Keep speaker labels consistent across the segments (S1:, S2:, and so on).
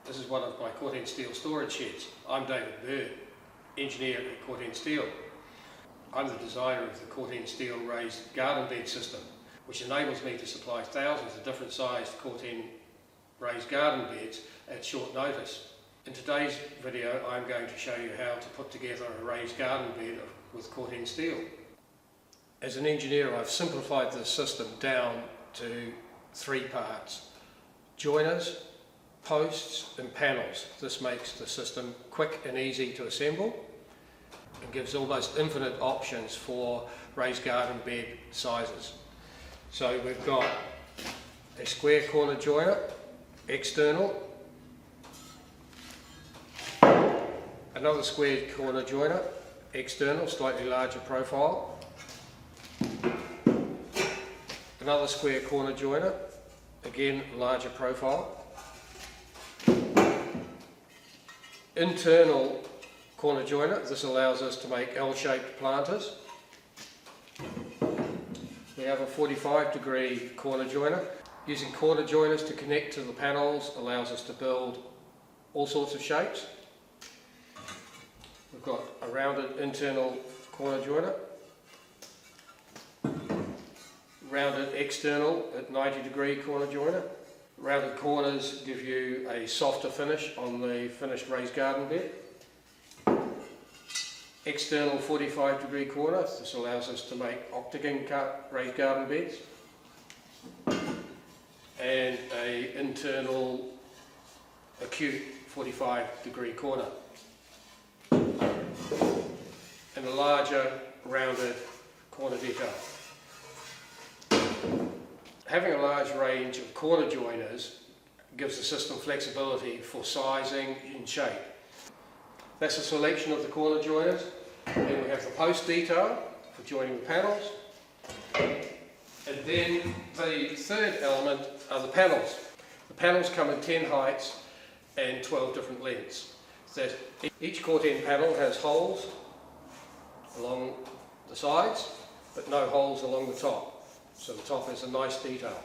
S1: This is one of my Corten steel storage sheds. I'm David Bird, engineer at Corten Steel. I'm the designer of the Corten Steel raised garden bed system, which enables me to supply thousands of different sized Corten raised garden beds at short notice. In today's video I'm going to show you how to put together a raised garden bed with Corten steel. As an engineer, I've simplified this system down to 3 parts: joiners, posts and panels. This makes the system quick and easy to assemble and gives almost infinite options for raised garden bed sizes. So we've got a square corner joiner, external, another square corner joiner, external, slightly larger profile, another square corner joiner, again larger profile, internal corner joiner. This allows us to make L-shaped planters. We have a 45-degree corner joiner. Using corner joiners to connect to the panels allows us to build all sorts of shapes. We've got a rounded internal corner joiner, rounded external at 90-degree corner joiner. Rounded corners give you a softer finish on the finished raised garden bed. External 45-degree corner. This allows us to make octagon cut raised garden beds. And a internal acute 45-degree corner. And a larger rounded corner detail. Having a large range of corner joiners gives the system flexibility for sizing and shape. That's a selection of the corner joiners. Then we have the post detail for joining the panels. And then the third element are the panels. The panels come in 10 heights and 12 different lengths. That each Corten panel has holes along the sides, but no holes along the top. So the top is a nice detail.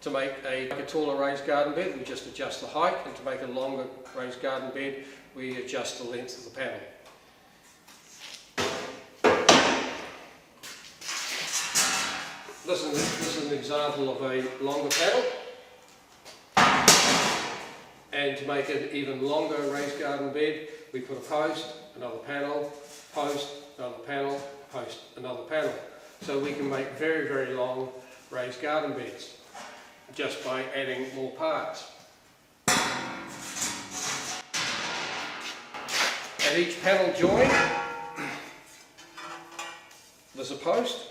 S1: To make a taller raised garden bed, we just adjust the height, and to make a longer raised garden bed, we adjust the length of the panel. This is an example of a longer panel. And to make an even longer raised garden bed, we put a post, another panel, post, another panel, post, another panel. So we can make very, very long raised garden beds just by adding more parts. At each panel joint, there's a post.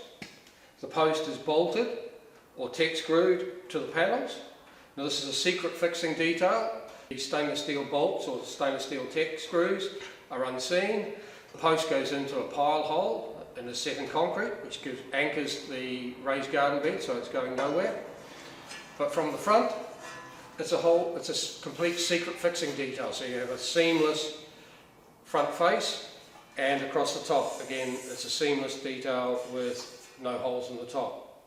S1: The post is bolted or tech screwed to the panels. Now this is a secret fixing detail. These stainless steel bolts or stainless steel tech screws are unseen. The post goes into a pile hole and is set in concrete, which anchors the raised garden bed so it's going nowhere. But from the front, it's a complete secret fixing detail. So you have a seamless front face, and across the top, again, it's a seamless detail with no holes in the top.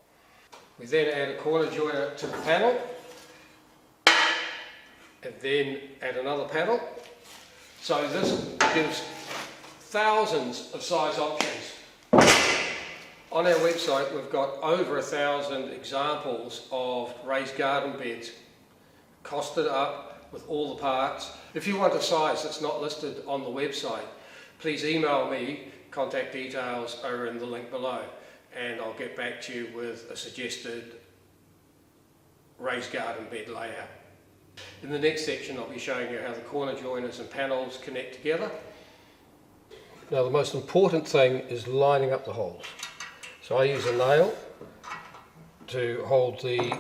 S1: We then add a corner joiner to the panel, and then add another panel. So this gives thousands of size options. On our website we've got over 1,000 examples of raised garden beds, costed up with all the parts. If you want a size that's not listed on the website, please email me. Contact details are in the link below, and I'll get back to you with a suggested raised garden bed layout. In the next section I'll be showing you how the corner joiners and panels connect together. Now the most important thing is lining up the holes. So I use a nail to hold the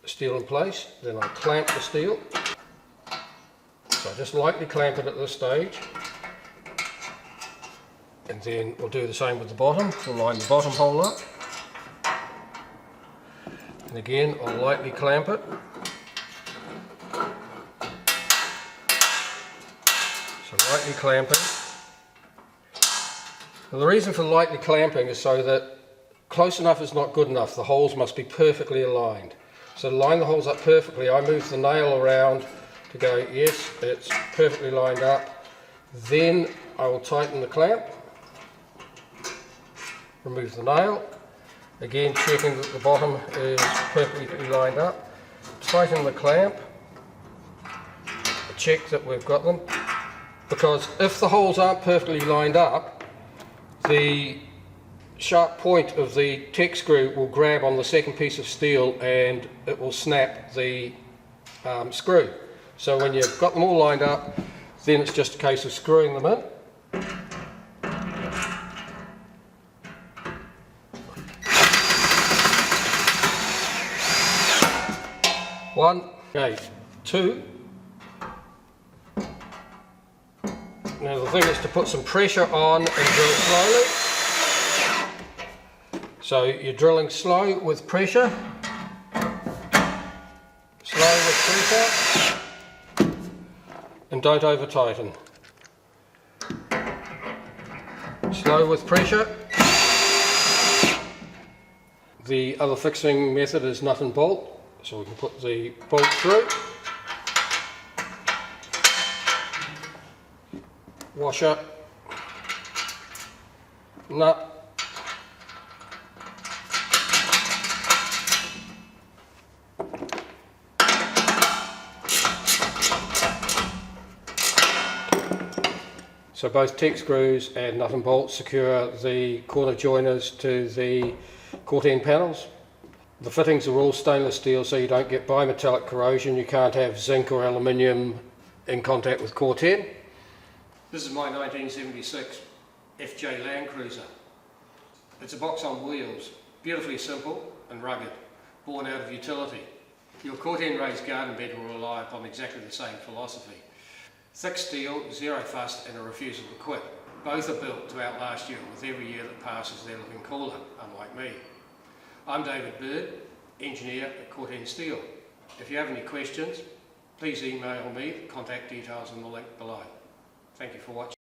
S1: steel in place, then I clamp the steel. So I just lightly clamp it at this stage, and then we'll do the same with the bottom. We'll line the bottom hole up, and again I'll lightly clamp it. So lightly clamping. Now the reason for lightly clamping is so that close enough is not good enough. The holes must be perfectly aligned. So to line the holes up perfectly, I move the nail around to go, yes, it's perfectly lined up. Then I will tighten the clamp, remove the nail, again checking that the bottom is perfectly lined up, tighten the clamp, check that we've got them, because if the holes aren't perfectly lined up, the sharp point of the tech screw will grab on the second piece of steel and it will snap the screw. So when you've got them all lined up, then it's just a case of screwing them in. One, okay, two. Now the thing is to put some pressure on and drill slowly. So you're drilling slow with pressure. Slow with pressure. And don't over tighten. Slow with pressure. The other fixing method is nut and bolt. So we can put the bolt through. Washer. Nut. So both tech screws and nut and bolts secure the corner joiners to the Corten panels. The fittings are all stainless steel, so you don't get bimetallic corrosion. You can't have zinc or aluminium in contact with Corten. This is my 1976 FJ Land Cruiser. It's a box on wheels, beautifully simple and rugged, born out of utility. Your Corten raised garden bed will rely upon exactly the same philosophy. Thick steel, zero fuss and a refusal to quit. Both are built to outlast you, with every year that passes they're looking cooler, unlike me. I'm David Bird, engineer at Corten Steel. If you have any questions, please email me, the contact details in the link below. Thank you for watching.